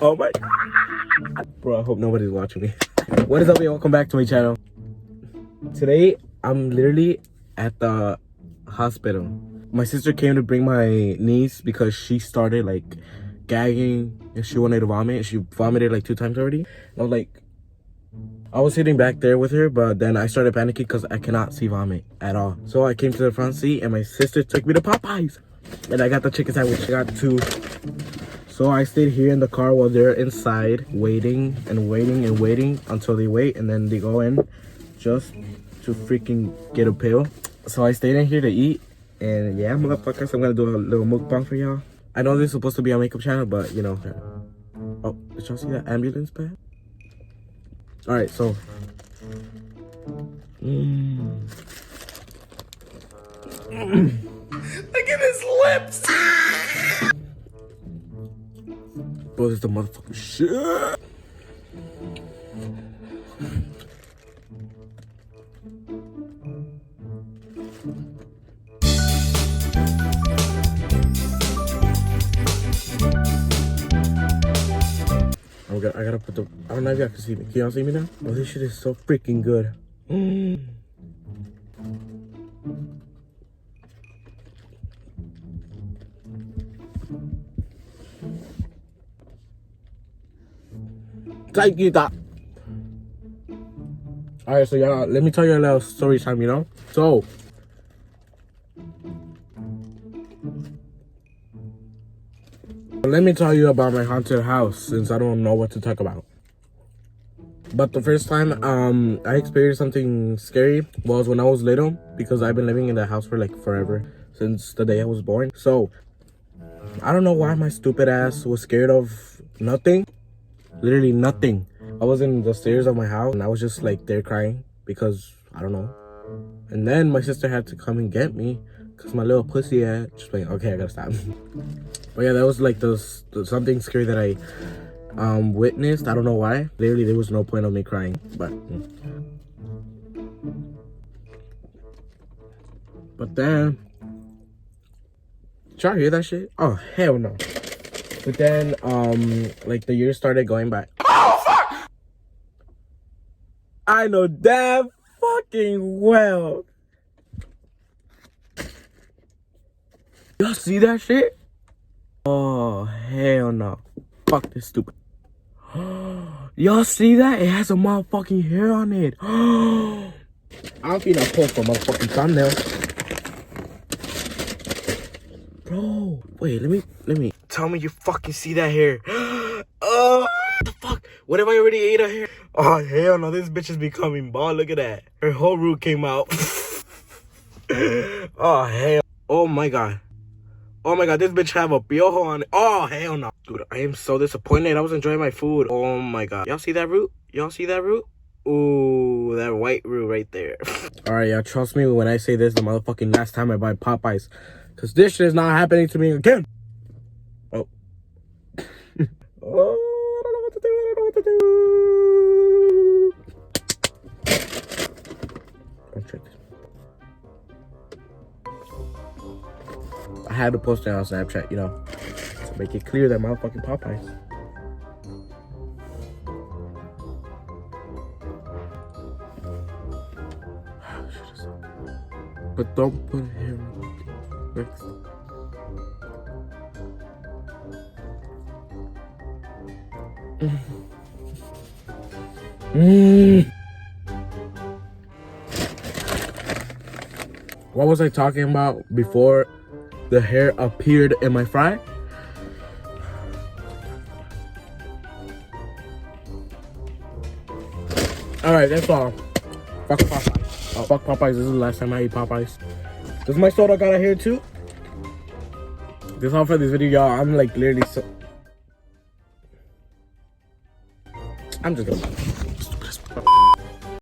Oh my. Bro, I hope nobody's watching me. What is up, y'all? Welcome back to my channel. Today, I'm literally at the hospital. My sister came to bring my niece because she started like gagging and she wanted to vomit. She vomited like 2 times already. And I was sitting back there with her, but then I started panicking because I cannot see vomit at all. So I came to the front seat and my sister took me to Popeyes. And I got the chicken sandwich. I got 2. So I stayed here in the car while they're inside waiting and waiting and waiting until they wait. And then they go in just to freaking get a pill. So I stayed in here to eat. And yeah, motherfuckers, I'm going to do a little mukbang for y'all. I know this is supposed to be a makeup channel, but you know. Oh, did y'all see that ambulance pad? Alright, so. Look at his lips! Bro, this is the motherfucking shit. I gotta put the. I don't know if y'all can see me. Can y'all see me now? Oh, this shit is so freaking good. Thank you, Doc. Alright, so y'all, let me tell you a little story time, you know? So, let me tell you about my haunted house since I don't know what to talk about. But the first time I experienced something scary was when I was little, because I've been living in that house for like forever, since the day I was born. So, I don't know why my stupid ass was scared of nothing. Literally nothing. I was in the stairs of my house and I was just like there crying because I don't know. And then my sister had to come and get me because my little pussy ass just like, okay, I gotta stop. But yeah, that was like the something scary that I witnessed. I don't know why. Literally, there was no point of me crying. But then, did y'all hear that shit? Oh, hell no. But then, like the years started going by. Oh, fuck! I know damn fucking well. Y'all see that shit? Oh, hell no. Fuck this stupid. Y'all see that? It has a motherfucking hair on it. I'm finna post for motherfucking thumbnail. Bro, wait, let me. Tell me you fucking see that hair. Oh, what the fuck? What if I already ate her hair? Oh, hell no, this bitch is becoming bald. Look at that. Her whole root came out. Oh, hell. Oh, my God. Oh, my God, this bitch have a piojo on it. Oh, hell no. Dude, I am so disappointed. I was enjoying my food. Oh, my God. Y'all see that root? Y'all see that root? Ooh, that white root right there. All right, y'all, trust me when I say this the motherfucking last time I buy Popeyes. Because this shit is not happening to me again. Oh. Oh, I don't know what to do. I don't know what to do. Let's check this. I had to post it on Snapchat, you know, to make it clear that motherfucking Popeyes. But don't put hair next. What was I talking about before the hair appeared in my fry? Alright, that's all. Fuck Popeyes. Fuck Popeyes. This is the last time I ate Popeyes. Does my soda got a hair too? That's all for this video, y'all. I'm like literally so... I'm just gonna...